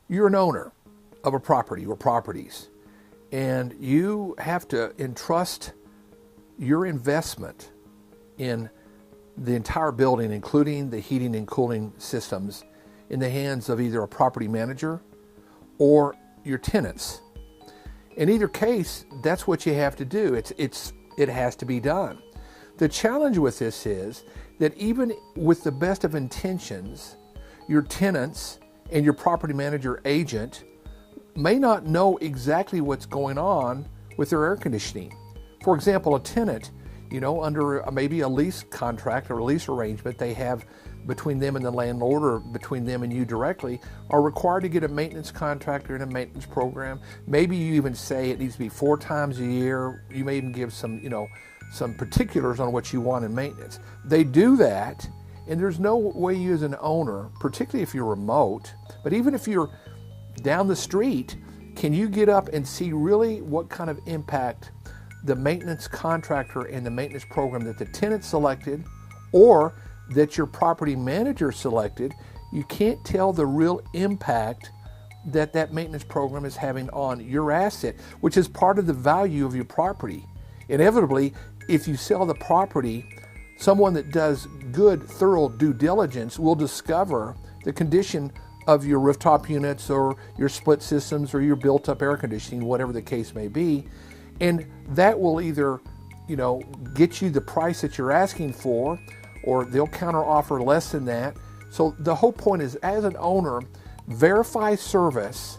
You're an owner of a property or properties, and you have to entrust your investment in the entire building, including the heating and cooling systems, in the hands of either a property manager or your tenants. In either case, that's what you have to do. It has to be done. The challenge with this is that even with the best of intentions, your tenants and your property manager agent may not know exactly what's going on with their air conditioning. For example, a tenant, under maybe a lease contract or a lease arrangement they have between them and the landlord, or between them and you directly, are required to get a maintenance contractor and a maintenance program. Maybe you even say it needs to be 4 times a year. You may even give some particulars on what you want in maintenance. They do that, and there's no way you as an owner, particularly if you're remote, but even if you're down the street, can you get up and see really what kind of impact the maintenance contractor and the maintenance program that the tenant selected or that your property manager selected? You can't tell the real impact that maintenance program is having on your asset, which is part of the value of your property. Inevitably, if you sell the property, someone that does good, thorough due diligence will discover the condition of your rooftop units or your split systems or your built-up air conditioning, whatever the case may be. And that will either, get you the price that you're asking for, or they'll counter offer less than that. So the whole point is, as an owner, verify service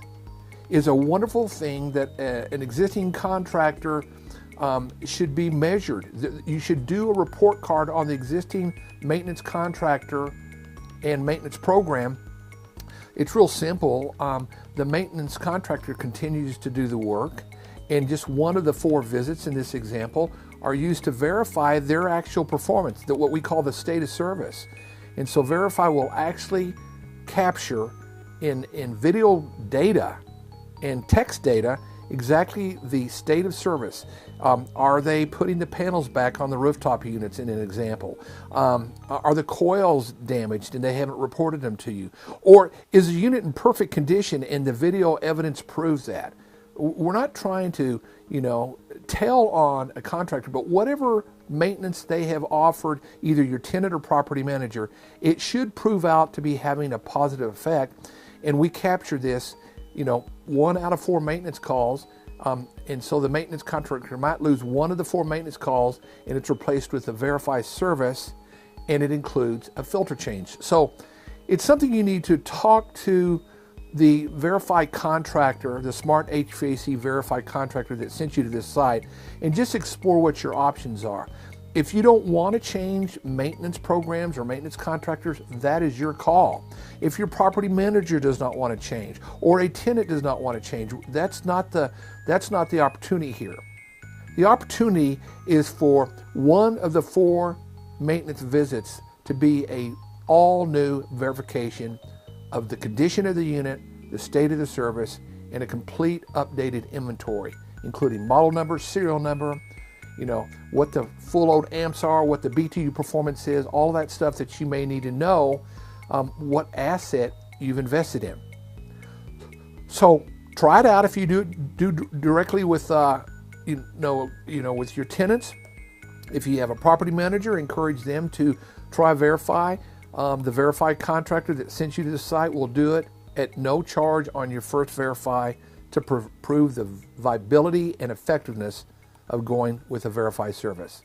is a wonderful thing that an existing contractor should be measured. You should do a report card on the existing maintenance contractor and maintenance program. It's real simple. The maintenance contractor continues to do the work, and just one of the 4 visits in this example are used to verify their actual performance, what we call the state of service. And so Verify will actually capture in video data and text data exactly the state of service. Are they putting the panels back on the rooftop units, in an example? Are the coils damaged and they haven't reported them to you? Or is the unit in perfect condition and the video evidence proves that? We're not trying to, tell on a contractor, but whatever maintenance they have offered, either your tenant or property manager, it should prove out to be having a positive effect. And we capture this, 1 out of 4 maintenance calls. And so the maintenance contractor might lose 1 of the 4 maintenance calls, and it's replaced with a Verify service, and it includes a filter change. So it's something you need to talk to the Verify contractor, the smart HVAC Verify contractor that sent you to this site, and just explore what your options are. If you don't want to change maintenance programs or maintenance contractors, that is your call. If your property manager does not want to change, or a tenant does not want to change, that's not the opportunity here. The opportunity is for 1 of the 4 maintenance visits to be a all new verification of the condition of the unit, the state of the service, and a complete updated inventory, including model number, serial number, what the full load amps are, what the BTU performance is, all that stuff that you may need to know, what asset you've invested in. So try it out. If you do directly with with your tenants. If you have a property manager, encourage them to try Verify. The Verify contractor that sent you to the site will do it at no charge on your first Verify to prove the viability and effectiveness of going with a Verify service.